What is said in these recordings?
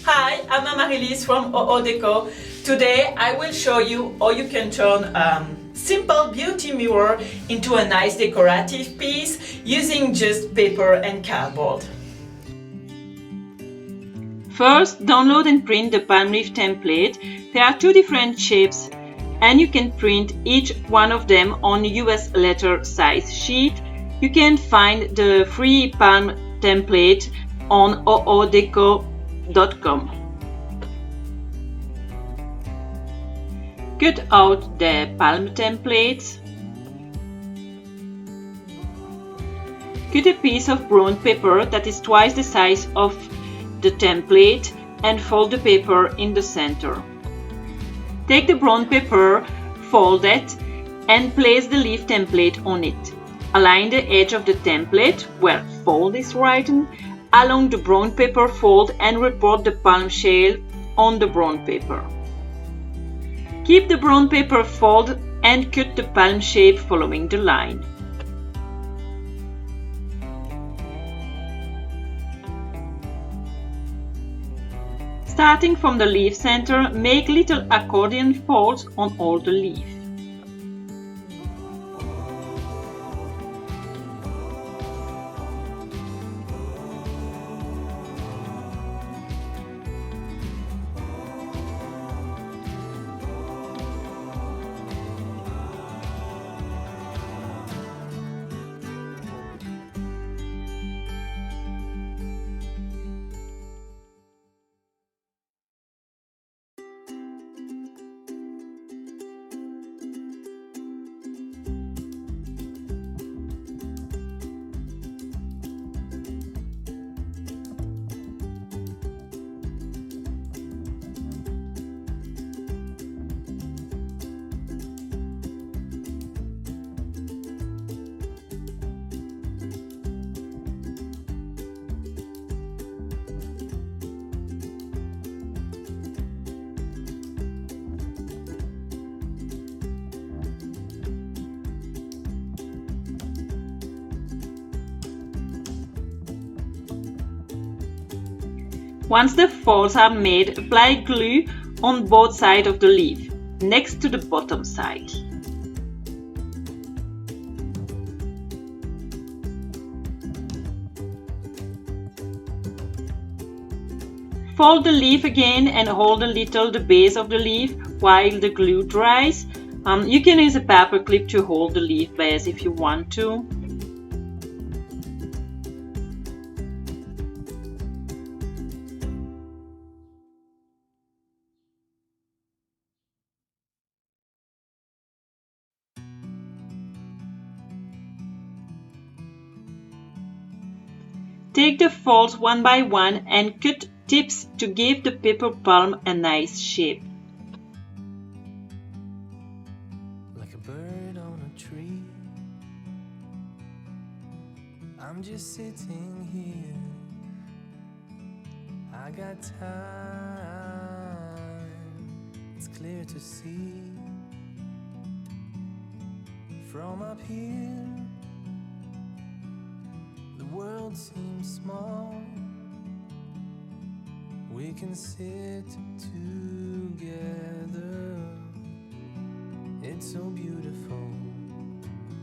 Hi, I'm Marie-Lise from OO Deco. Today I will show you how you can turn a simple beauty mirror into a nice decorative piece using just paper and cardboard. First, download and print the palm leaf template. There are two different shapes and you can print each one of them on US letter size sheet. You can find the free palm template on oodeco.com. Cut out the palm templates. Cut a piece of brown paper that is twice the size of the template and fold the paper in the center. Take the brown paper, fold it, and place the leaf template on it. Align the edge of the template, where fold is written, along the brown paper fold and report the palm shell on the brown paper. Keep the brown paper fold and cut the palm shape following the line. Starting from the leaf center, make little accordion folds on all the leaf. Once the folds are made, apply glue on both sides of the leaf, next to the bottom side. Fold the leaf again and hold a little the base of the leaf while the glue dries. You can use a paper clip to hold the leaf base if you want to. Take the folds one by one and cut tips to give the paper palm a nice shape. Like a bird on a tree, I'm just sitting here. I got time, it's clear to see. From up here, the world seems small. We can sit together. It's so beautiful,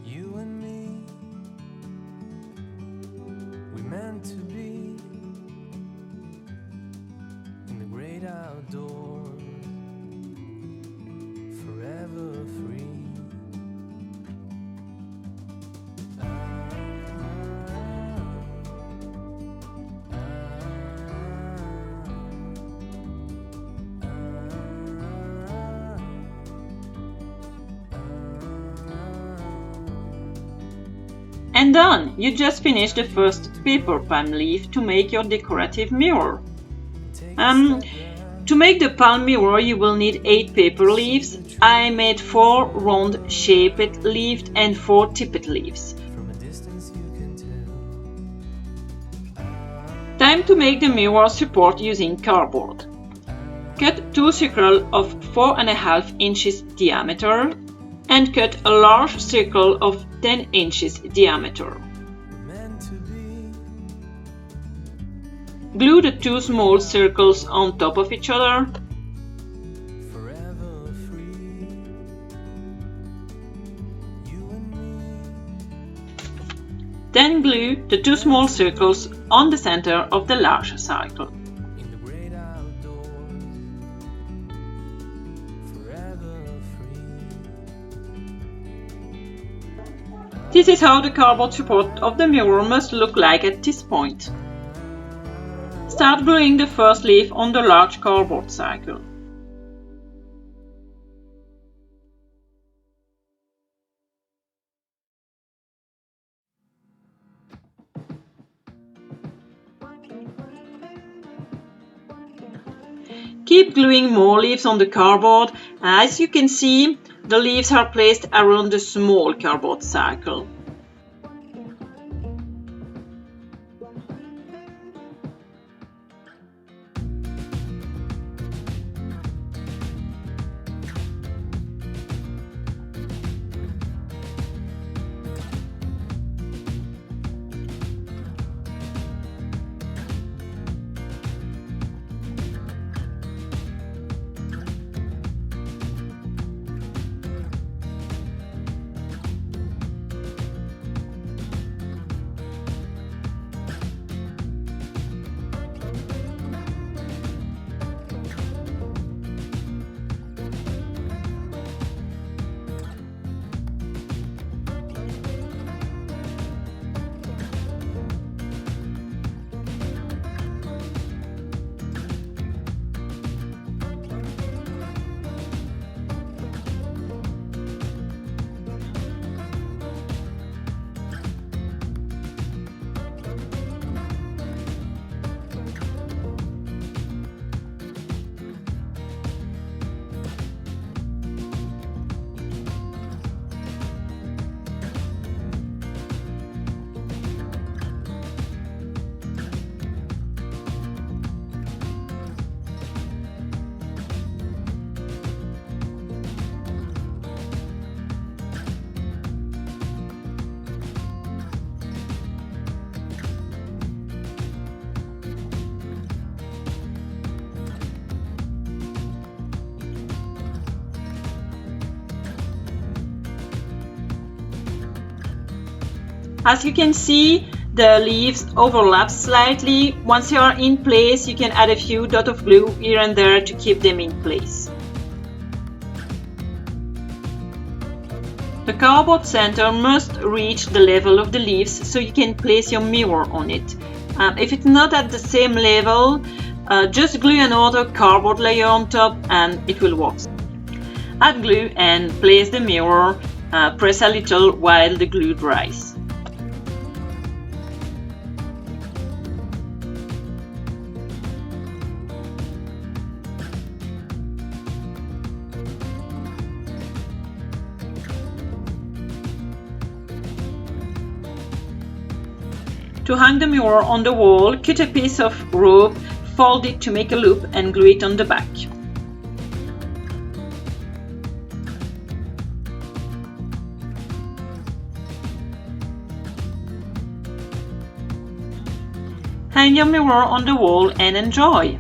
you and me. We meant to be in the great outdoors, forever free. And done! You just finished the first paper palm leaf to make your decorative mirror. To make the palm mirror you will need 8 paper leaves. I made 4 round shaped leaves and 4 tipped leaves. Time to make the mirror support using cardboard. Cut 2 circles of 4.5 inches diameter and cut a large circle of 10 inches diameter. Glue the two small circles on top of each other. forever free. You and me Then glue the two small circles on the center of the larger circle. in the great outdoors, forever free. This is how the cardboard support of the mirror must look like at this point. Start gluing the first leaf on the large cardboard circle. Keep gluing more leaves on the cardboard. As you can see, the leaves are placed around the small cardboard circle. As you can see, the leaves overlap slightly. Once they are in place, you can add a few dots of glue here and there to keep them in place. The cardboard center must reach the level of the leaves so you can place your mirror on it. If it's not at the same level, just glue another cardboard layer on top and it will work. Add glue and place the mirror. Press a little while the glue dries. To hang the mirror on the wall, cut a piece of rope, fold it to make a loop and glue it on the back. Hang your mirror on the wall and enjoy!